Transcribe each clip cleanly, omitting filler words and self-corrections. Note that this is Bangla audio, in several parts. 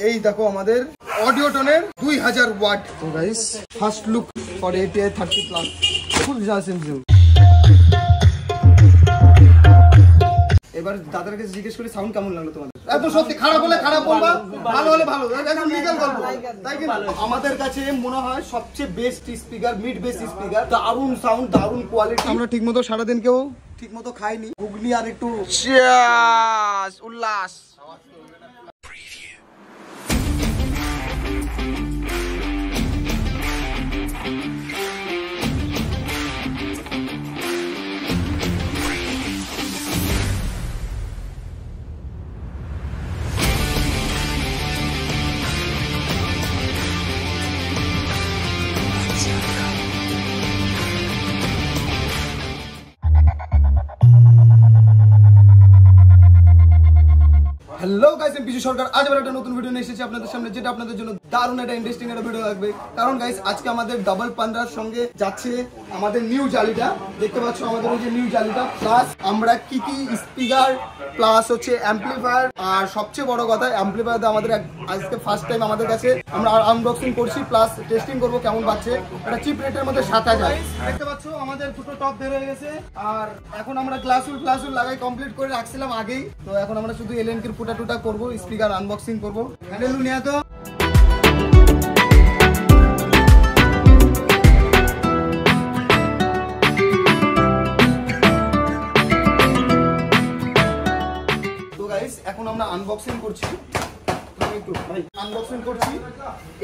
এই দেখো আমাদের অডিও টোনের 2000 ওয়াট। তো guys first look for ATI 30+, full simple. এবার দাদার কাছে জিজ্ঞেস করি সাউন্ড কেমন লাগলো তোমাদের। এত সত্যি খারাপ হলে খারাপ বলবা, ভালো হলে ভালো, একদম লিগ্যাল গল্প, তাই কি? আমাদের কাছে মনে হয় সবচেয়ে best speaker, mid base speaker, দারুণ সাউন্ড, দারুণ কোয়ালিটি। আমরা ঠিকমতো সারাদিন কেউ ঠিকমতো খাইনি, ঘুগনি আর একটু উল্লাস। হ্যালো গাইস, আমি পিছু সরকার। আজ আবার একটা নতুন ভিডিও নিয়ে এসেছি আপনাদের সামনে, যেটা আপনাদের জন্য দারুণ একটা ইন্টারেস্টিং একটা ভিডিও লাগবে। কারণ গাইস আজকে আমাদের ডাবল পান্ডার সঙ্গে যাচ্ছে আমাদের নিউ জালিটা। দেখতে পাচ্ছ আমাদের ওই যে নিউ জালিটা, প্লাস আমরা কি কি স্পিকার প্লাস হচ্ছে অ্যাম্পলিফায়ার, আর সবচেয়ে বড় কথা অ্যাম্পলিফায়ার আমাদের আজকে ফার্স্ট টাইম আমাদের কাছে আমরা আনবক্সিং করছি, প্লাস টেস্টিং করবো কেমন পাচ্ছে। একটা চিপ রেটের মধ্যে 7000। দেখতে পাচ্ছ আমাদের দুটো টপ বের হয়ে গেছে, আর এখন আমরা গ্লাসুল লাগাই কমপ্লিট করে রাখছিলাম আগেই। তো এখন আমরা শুধু এলএনকের টুটা করবো, স্পিকার আনবক্সিং করবো। হ্যান্ডেল নিয়ে তো এখন আমরা আনবক্সিং করছি,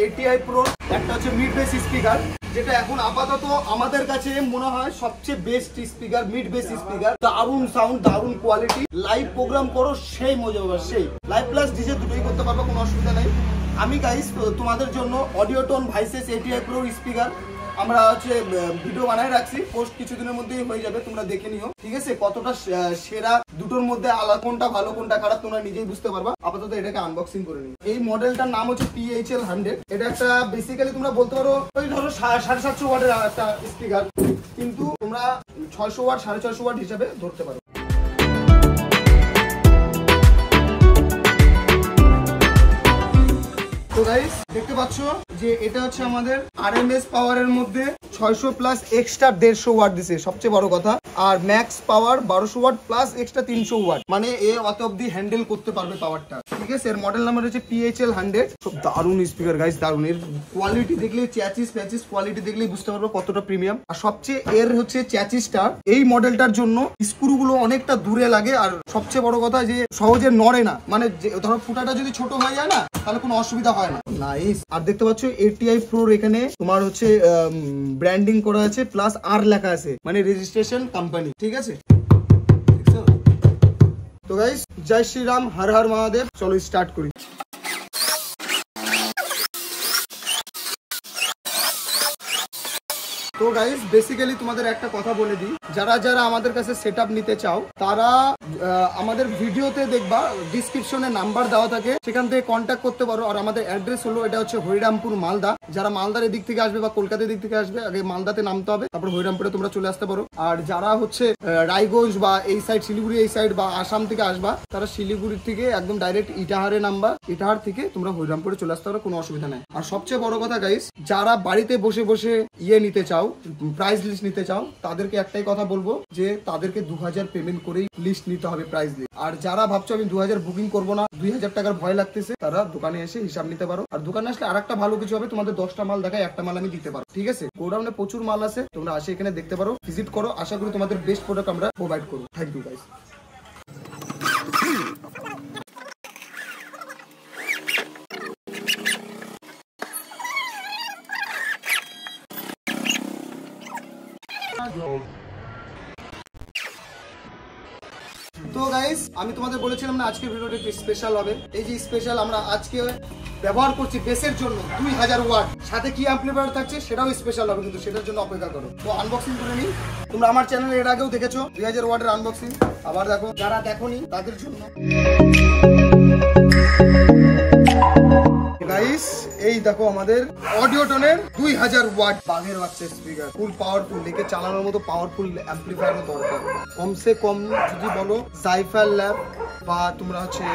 ATI Pro একটা হচ্ছে মিড বেস স্পিকার, যেটা এখন আপাতত আমাদের কাছে মনে হয় সবচেয়ে best speaker, mid base speaker. দারুণ সাউন্ড, দারুণ কোয়ালিটি, লাইভ প্রোগ্রাম করো সেই মজা হবে, সেই লাইভ প্লাস ডিজে দুটোই করতে পারবো, কোনো অসুবিধা নেই। আমি গাইস তোমাদের জন্য audio tone versus ATI Pro speaker আমরা হচ্ছে ভিডিও বানায় রাখছি, পোস্ট কিছুদিনের মধ্যেই হয়ে যাবে, তোমরা দেখে নিও, ঠিক আছে? কতটা সেরা, দুটোর মধ্যে আলাদা, কোনটা ভালো কোনটা খারাপ তোমরা নিজেই বুঝতে পারবা। আপাতত এটাকে আনবক্সিং করে নিই। এই মডেলটার নাম হচ্ছে PHL 100। এটা একটা বেসিক্যালি তোমরা বলতে পারো ওই ধরো 750 ওয়াটের একটা স্পিকার, কিন্তু তোমরা 600 ওয়াট 650 ওয়াট হিসাবে ধরতে পারো। তো গাইস দেখতে পাচ্ছ যে এটা হচ্ছে আমাদের RMS পাওয়ারের মধ্যে 600 প্লাস এক্সট্রা 150 ওয়াট দিছে, সবচেয়ে বড় কথা। আর ম্যাক্স পাওয়ার 1200 ওয়াট প্লাস এক্সট্রা 300 ওয়াট, মানে এ অত অব্দি হ্যান্ডেল করতে পারবে পাওয়ারটা, ঠিক আছে? এর মডেল নাম্বার হচ্ছে PHL 100। সব দারুণ স্পিকার গাইস, দারুণ। এর কোয়ালিটি দেখলে, চ্যাচিস কোয়ালিটি দেখলেই বুঝতে পারবে কতটা প্রিমিয়াম। আর সবচেয়ে এর হচ্ছে চ্যাচিসটা এই মডেলটার জন্য স্ক্রুগুলো অনেকটা দূরে লাগে, আর সবচেয়ে বড় কথা যে সহজে নড়ে না, মানে ধরো ফুটাটা যদি ছোট হয়ে যায় না তাহলে কোনো অসুবিধা হয় না। নাইস। আর দেখতে পাচ্ছ ATI Pro এখানে তোমার হচ্ছে ব্র্যান্ডিং করা আছে, প্লাস আর লেখা আছে, মানে রেজিস্ট্রেশন কোম্পানি, ঠিক আছে? তো গাইস জয় শ্রীরাম, হর হর মহাদেব। চলো স্টার্ট করি। তো গাইস বেসিক্যালি তোমাদের একটা কথা বলে দিই, যারা যারা আমাদের কাছে সেটআপ নিতে চাও তারা আমাদের ভিডিওতে দেখবা ডিসক্রিপশনে নাম্বার দেওয়া থাকে, সেখান থেকে কন্ট্যাক্ট করতে পারো। আর আমাদের অ্যাড্রেস হলো, এটা হচ্ছে হরিরামপুর মালদা। যারা মালদার দিক থেকে আসবে বা কলকাতার দিক থেকে আসবে, আগে মালদাতে নামতে হবে, তারপর হরিরামপুরে তোমরা চলে আসতে পারো। আর যারা হচ্ছে রায়গঞ্জ বা এই সাইড, শিলিগুড়ি এই সাইড বা আসাম থেকে আসবা, তারা শিলিগুড়ির থেকে একদম ডাইরেক্ট ইটাহারে নামবা, ইটাহার থেকে তোমরা হরিরামপুরে চলে আসতে পারো, কোনো অসুবিধা নাই। আর সবচেয়ে বড় কথা গাইস, যারা বাড়িতে বসে বসে নিতে চাও, প্রাইস লিস্ট নিতে চাও, তাদেরকে একটাই কথা বলবো যে তাদেরকে 2000 পেমেন্ট করেই লিস্ট নিতে হবে, প্রাইস লিস্ট। আর যারা ভাবছো আমি 2000 বুকিং করবো না, 2000 টাকার ভয় লাগতেছে, তারা দোকানে এসে হিসাব নিতে পারো। আর দোকানে আসলে আরেকটা ভালো কিছু হবে, তোমাদের 10টা মাল দেখায়, একটা মাল আমি দিতে পারো, ঠিক আছে? গোডাউনে প্রচুর মাল আছে, তোমরা আসে এখানে দেখতে পারো, ভিজিট করো। আশা করি তোমাদের বেস্ট প্রোডাক্ট আমরা প্রোভাইড করবো। Thank you guys. তো গাইস আমি তোমাদের বলেছিলাম না আজকের ভিডিওটা একটু স্পেশাল হবে। এই যে স্পেশাল আমরা আজকে ব্যবহার করছি বেসের জন্য 2000 ওয়াট, সাথে কি অ্যাম্পলিফায়ার থাকছে সেটাও স্পেশাল হবে, কিন্তু সেটার জন্য অপেক্ষা করো। তো আনবক্সিং করে নিই। তোমরা আমার চ্যানেলে এর আগেও দেখেছো 2000 ওয়াটের আনবক্সিং, আবার দেখো, যারা দেখোনি তাদের জন্য। গাইস এই দেখো আমাদের অডিও টোনের 2000 ওয়াট বাঘের বাচ্চা স্পিকার, ফুল পাওয়ারফুল, লেকে চালানোর মতো পাওয়ারফুল অ্যাম্পলিফায়ার দরকার। কমসে কম যদি বলো জাইফার ল্যাব বা তোমরা হচ্ছে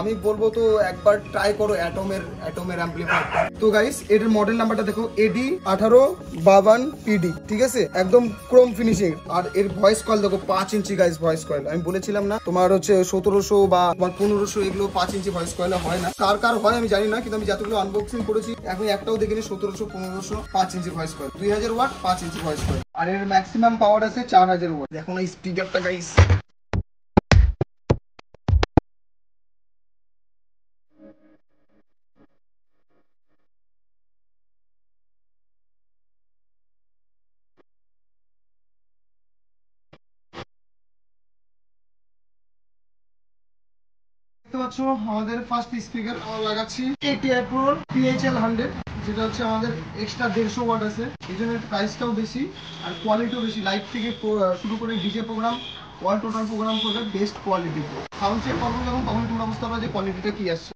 আমি বলবো তো একবার ট্রাই করো অ্যাটমের অ্যাম্পলিফায়ার। তো গাইস এর মডেল নাম্বারটা দেখো AD 1852 PD, ঠিক আছে, একদম ক্রোম ফিনিশিং। আর এর ভয়েস কয়েল দেখো 5 ইঞ্চি গাইস ভয়েস কয়েল। আমি বলেছিলাম না তোমার হচ্ছে 1700 বা 1500 এগুলো 5 ইঞ্চি ভয়েস কয়েল হয় না, কার হয় আমি জানি না, কিন্তু আমি যতগুলো আনবক্সিং করেছি এখন একটাও দেখিনি 1700 1500 5 inch voice coil. 2000 watt 5 inch voice coil. আর এর ম্যাক্সিমাম পাওয়ার আছে 4000 ওয়াট। দেখো না স্পিকারটা গাইস, দেখতে পাচ্ছ আমাদের ফার্স্ট স্পিকার আমরা লাগাচ্ছি ATI Pro PHL 100, যেটা হচ্ছে আমাদের এক্সট্রা 150 ওয়াট আছে, এই জন্য প্রাইসটাও বেশি আর কোয়ালিটিও বেশি। লাইভ থেকে শুরু করে DJ program all total program করবে বেস্ট কোয়ালিটি। সাউন্ড চেক করবো যখন তখন তোমরা বুঝতে পারবে যে কোয়ালিটিটা কি আসছে।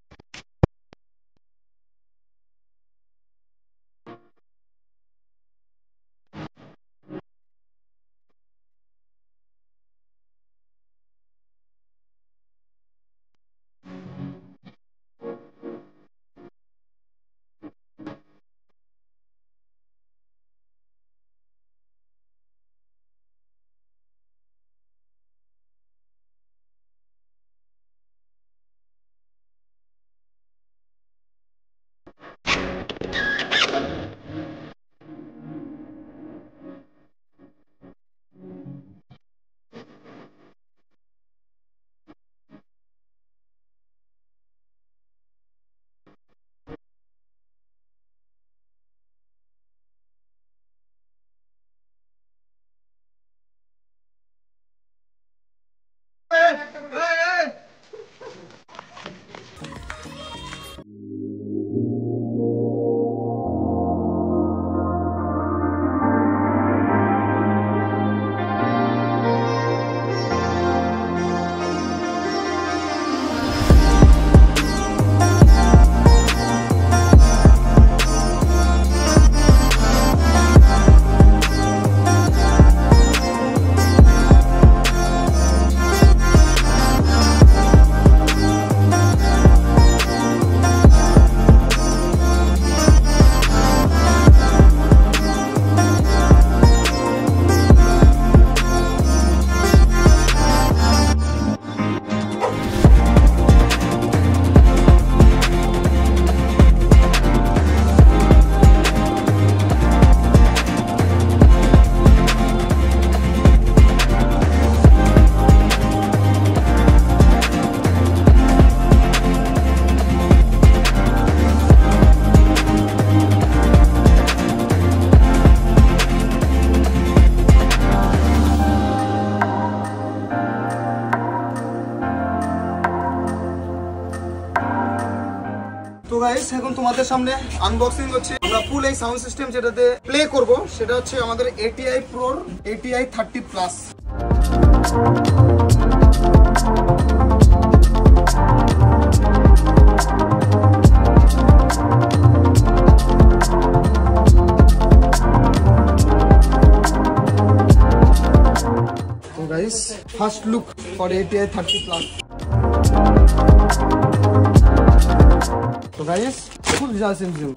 তো গাইস এখন তোমাদের সামনে আনবক্সিং হচ্ছে। আমরা ফুল এই সাউন্ড সিস্টেম যেটাতে প্লে করব সেটা হচ্ছে আমাদের ATI Pro ATI 30 Plus। তো guys first look for ATI 30 Plus। So guys, full jazz in view.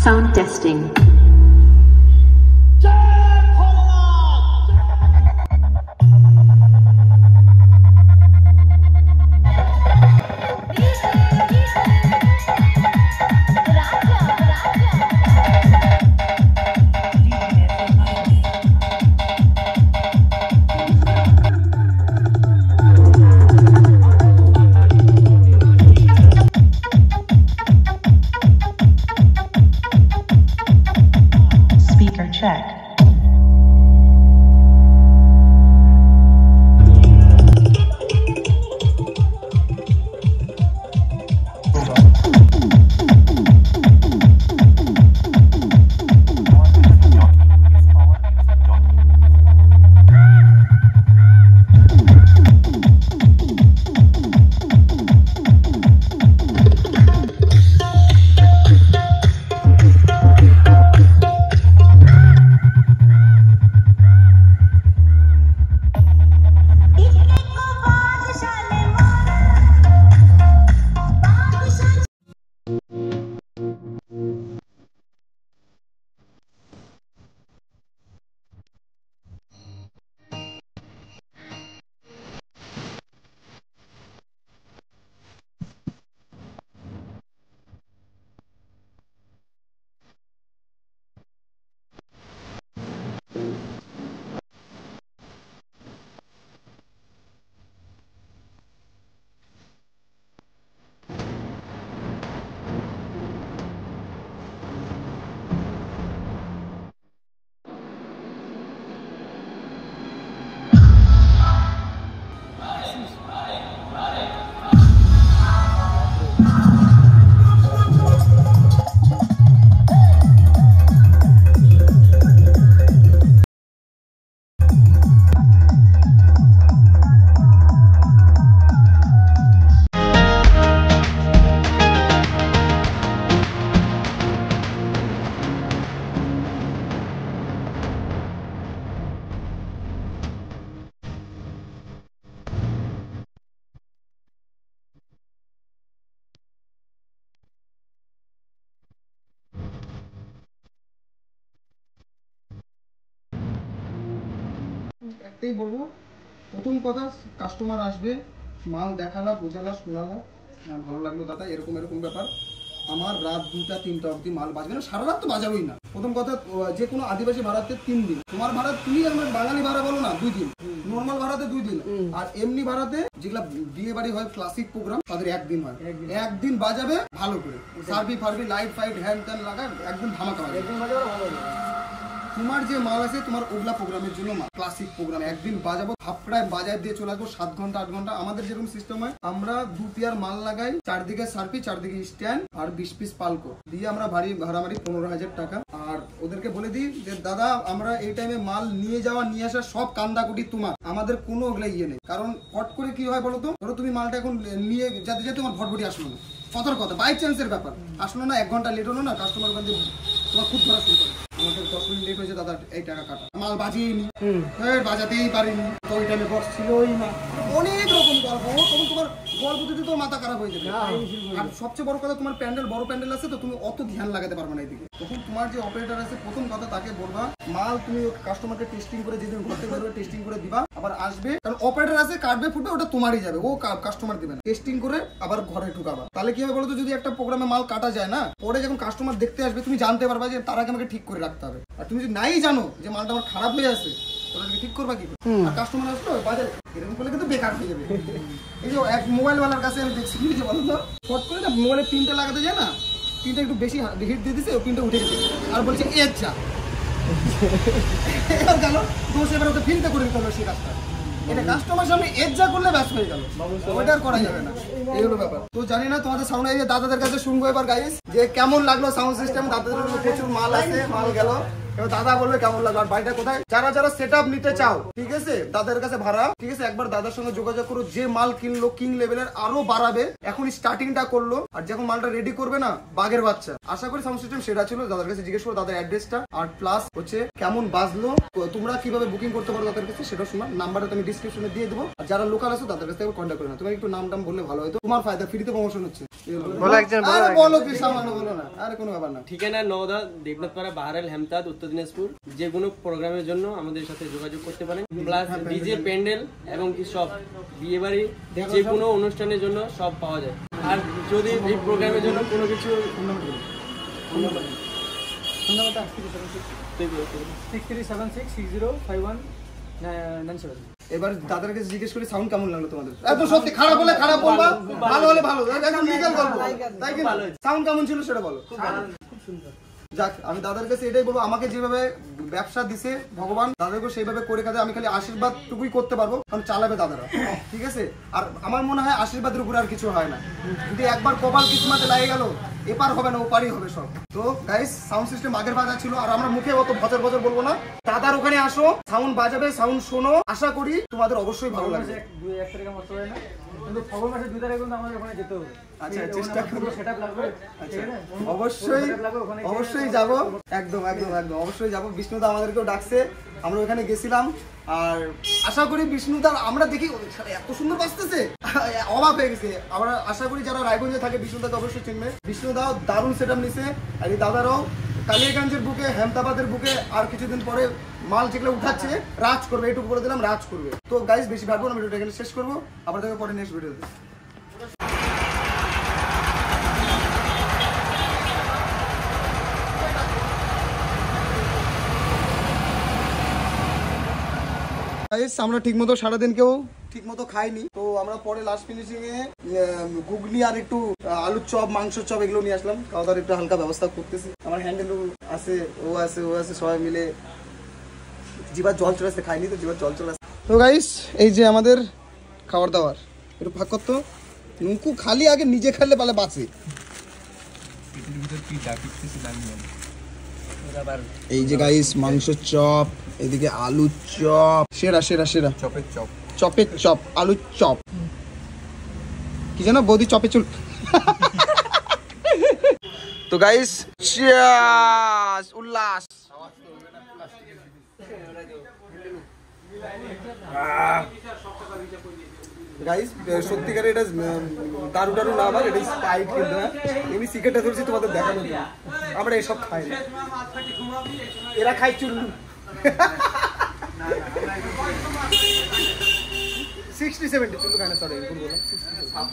Sound testing. একটাই বলবো, প্রথম কথা কাস্টমার আসবে, মাল দেখালা বোঝালা শোনালা, ভালো লাগলো দাদা এরকম এরকম ব্যাপার, আমার রাত 2টা 3টা অবধি মাল বাজবে না, সারা রাত তো বাজাবোই না। প্রথম কথা যে কোনো আদিবাসী ভাড়াতে 3 দিন, তোমার ভাড়া তুমি আমার বাঙালি ভাড়া বলো না 2 দিন, নর্মাল ভাড়াতে 2 দিন, আর এমনি ভাড়াতে যেগুলা বিয়ে বাড়ি হয় ক্লাসিক প্রোগ্রাম তাদের 1 দিন হয়, 1 দিন বাজাবে ভালো করে, সার্ভি ফার্ভি লাইট ফাইট হ্যান্ড ট্যান লাগায় একদম ধামাকা বাজাবে। তোমার যে মাল আছে তোমার ওগুলা প্রোগ্রামের জন্য মাল, ক্লাসিক প্রোগ্রাম 1 দিন বাজাবো, হাফড়ায় বাজায় দিয়ে চলে আসবো 7 ঘন্টা 8 ঘন্টা। আমাদের যেরকম সিস্টেম হয়, আমরা 2 পেয়ার মাল লাগাই, চারদিকে সার্ফি, চারদিকে স্ট্যান্ড, আর 20 পিস পালকো দিয়ে আমরা ভাড়া মারি 15,000 টাকা। আর ওদেরকে বলে দিই যে দাদা আমরা এই টাইমে মাল নিয়ে যাওয়া নিয়ে আসা সব কান্দাকুটি তোমার, আমাদের কোনো ওগুলা ইয়ে নেই। কারণ ফট করে কি হয় বলতো, ধরো তুমি মালটা এখন নিয়ে যেতে যেতে তোমার ফটফটি আসলো না, কথার কথা বাই চান্সের ব্যাপার, আসলো না 1 ঘন্টা লেট হলো না, কাস্টমার বান্ধব তোমার খুব ধরা শুরু করে, আমাদের 10 মিনিট লেট হয়েছে দাদা এই টাকা কাটা, মাল বাজিয়ে নি, বাজাতেই পারিনি, তো ওই টাইমে বক্স ছিলই না, অনেক রকম গল্প, তখন তোমার গল্প দিতে তো মাথা খারাপ হয়ে যাবে। আর সবচেয়ে বড় কথা তোমার প্যান্ডেল বড় প্যান্ডেল আছে তো তুমি অত ধ্যান লাগাতে পারবে না এইদিকে। তখন তোমার যে অপারেটর আছে প্রথম কথা তাকে বলবা মাল তুমি কাস্টমারকে টেস্টিং করে যেদিন ঘুরতে বেরোবে টেস্টিং করে দিবা, আবার আসবে, কারণ অপারেটর আছে কাটবে ফুটবে ওটা তোমারই যাবে, ও কাস্টমার দিবে না, টেস্টিং করে আবার ঘরে ঢুকাবা। তাহলে কি হবে বলতো, যদি একটা প্রোগ্রামে মাল কাটা যায় না, পরে যখন কাস্টমার দেখতে আসবে তুমি জানতে পারবা যে তার আগে আমাকে ঠিক করে রাখতে হবে। আর তুমি যদি নাই জানো যে মালটা আমার খারাপ হয়ে আছে, ওটাকে ঠিক করবা কি করে? আর কাস্টমার আসলো বাজারে এরকম করলে কিন্তু বেকার হয়ে যাবে। এই যে এক মোবাইল ওয়ালার কাছে আমি দেখছি যে বলো তো, ফট করে না মোবাইলে পিনটা লাগাতে যায় না, পিনটা একটু বেশি হিট দিয়ে দিছে, ও পিনটা উঠে গেছে, আর বলছে এর যা এবার গেল দোষ, এবার ওকে ফিলতে করে দিতে হবে সেই কাজটা। এটা কাস্টমার সামনে এর যা করলে ব্যাস হয়ে গেল, ওইটা আর করা যাবে না, এই হলো ব্যাপার। তো জানি না তোমাদের সাউন্ড, এই যে দাদাদের কাছে শুনবো এবার গাইস যে কেমন লাগলো সাউন্ড সিস্টেম, দাদাদের প্রচুর মাল আছে, মাল গেল, এবার দাদা বলবে কেমন লাগলো। আর বাড়িটা কোথায়, যারা যারা সেট আপ নিতে চাও ঠিক আছে, দাদার কাছে ভাড়া ঠিক আছে, একবার দাদার সঙ্গে যোগাযোগ করো, যে মাল কিনলো কিং লেভেলের আরো বাড়াবে, এখন স্টার্টিংটা করলো, আর যখন মালটা রেডি করবে না বাঘের বাচ্চা, আশা করি সাউন্ড সিস্টেম সেটা ছিল। দাদার কাছে জিজ্ঞেস করো দাদার অ্যাড্রেসটা, আর প্লাস হচ্ছে কেমন বাজলো, তোমরা কিভাবে বুকিং করতে পারো দাদার কাছে সেটা শোনা, নাম্বারটা তুমি ডিসক্রিপশনে দিয়ে দেবো, আর যারা লোকাল আছো তাদের কাছে কন্ট্যাক্ট করে না, তুমি একটু নাম টাম বললে ভালো হতো, তোমার ফায়দা, ফ্রিতে প্রমোশন হচ্ছে। বলো কি সামান্য বলো না, আরে কোনো ব্যাপার না। ঠিকানা নওদা দেবনাথপাড়া বাহারাল হেমতাদ উত্তর দিনাজপুর। যে কোনো প্রোগ্রামের জন্য আমাদের সাথে যোগাযোগ করতে পারেন, প্লাস ডিজে প্যান্ডেল এবং কি সব বিয়ে বাড়ি যে কোনো অনুষ্ঠানের জন্য সব পাওয়া যায়। আর যদি এই প্রোগ্রামের জন্য কোনো কিছু এবার দাদার কাছে জিজ্ঞেস করি সাউন্ড কেমন লাগলো তোমাদের, এত সত্যি খারাপ হলে খারাপ বলবা, ভালো হলে ভালো, একদম লিগ্যাল গল্প, তাই কি সাউন্ড কেমন ছিল সেটা বলো। খুব সুন্দর। যাক আমি দাদার কাছে এটাই বলবো, আমাকে যেভাবে ব্যবসা দিছে ভগবান, দাদাকে সেইভাবে করে কাজে আমি খালি আশীর্বাদ টুকুই করতে পারবো, কারণ চালাবে দাদারা ঠিক আছে। আর আমার মনে হয় আশীর্বাদের উপরে আর কিছু হয় না, যদি একবার কপাল কিসমাতে লাগে গেল এপার হবে না ওপারই হবে সব। তো গাইস সাউন্ড সিস্টেম আগের বাজা ছিল, আর আমরা মুখে অত বছর বছর বলবো না, দাদার ওখানে আসো, সাউন্ড বাজাবে, সাউন্ড শোনো, আশা করি তোমাদের অবশ্যই ভালো লাগবে। কিন্তু ফেব্রুয়ারি মাসে 2 তারিখে কিন্তু আমাদের ওখানে যেতে হবে। আচ্ছা চেষ্টা করব, সেটআপ লাগবে। আচ্ছা অবশ্যই যাব, একদম একদম একদম অবশ্যই যাব। বিষ্ণুদা আমাদেরকেও ডাকছে, আমরা ওখানে গেছিলাম, আর আশা করি বিষ্ণুদা আমরা দেখি এত সুন্দর বাজতেছে অবাক হয়ে গেছে। আমরা আশা করি যারা রায়গঞ্জে থাকে বিষ্ণুদাকে অবশ্যই চিনবে, বিষ্ণুদাও দারুণ সেটআপ নিছে, আর এই দাদারাও কালিয়াগঞ্জের বুকে হেমতাবাদের বুকে আর কিছুদিন পরে মাল যেগুলো উঠাচ্ছে রাজ করবে, এটুকু বলে দিলাম রাজ করবে। তো গাইস বেশি ভাববো না, ভিডিওটা এখানে শেষ করবো, আবার দেখো পরে নেক্সট ভিডিওতে। আমরা ঠিক মতো সারাদিন কেউ ঠিক মতো খাইনি, তো আমরা পরে লাস্ট ফিনিশিং এ ঘুগনি আর একটু আলুর চপ মাংসের চপ এগুলো নিয়ে আসলাম, খাওয়া দাওয়ার একটু হালকা ব্যবস্থা করতেছি। আমার হ্যান্ডেল আছে, ও আছে সবাই মিলে জিবার জল চলে আসছে, খাইনি তো জিবার জল চলে আসছে। তো গাইস এই যে আমাদের খাবার দাবার একটু ভাগ করতো, নুকু খালি আগে নিজে খাইলে পালে বাঁচে। এই যে গাইস মাংস চপ, এদিকে আলু চপ, সেরা চপের চপ আলু চপ, কি জানো বৌদি চপে চুল। তো গাইস চিয়ার্স, উল্লাস। গাইস সত্যিকারে এটা দারু না, আবার এটা স্পাইট, কিন্তু আমি সিগারেটটা ধরছি তোমাদের দেখানোর জন্য, আমরা এসব খাই না, এরা খাই চুল্লু। 60-70 চলুক, সরি ভুল বললাম, 60-70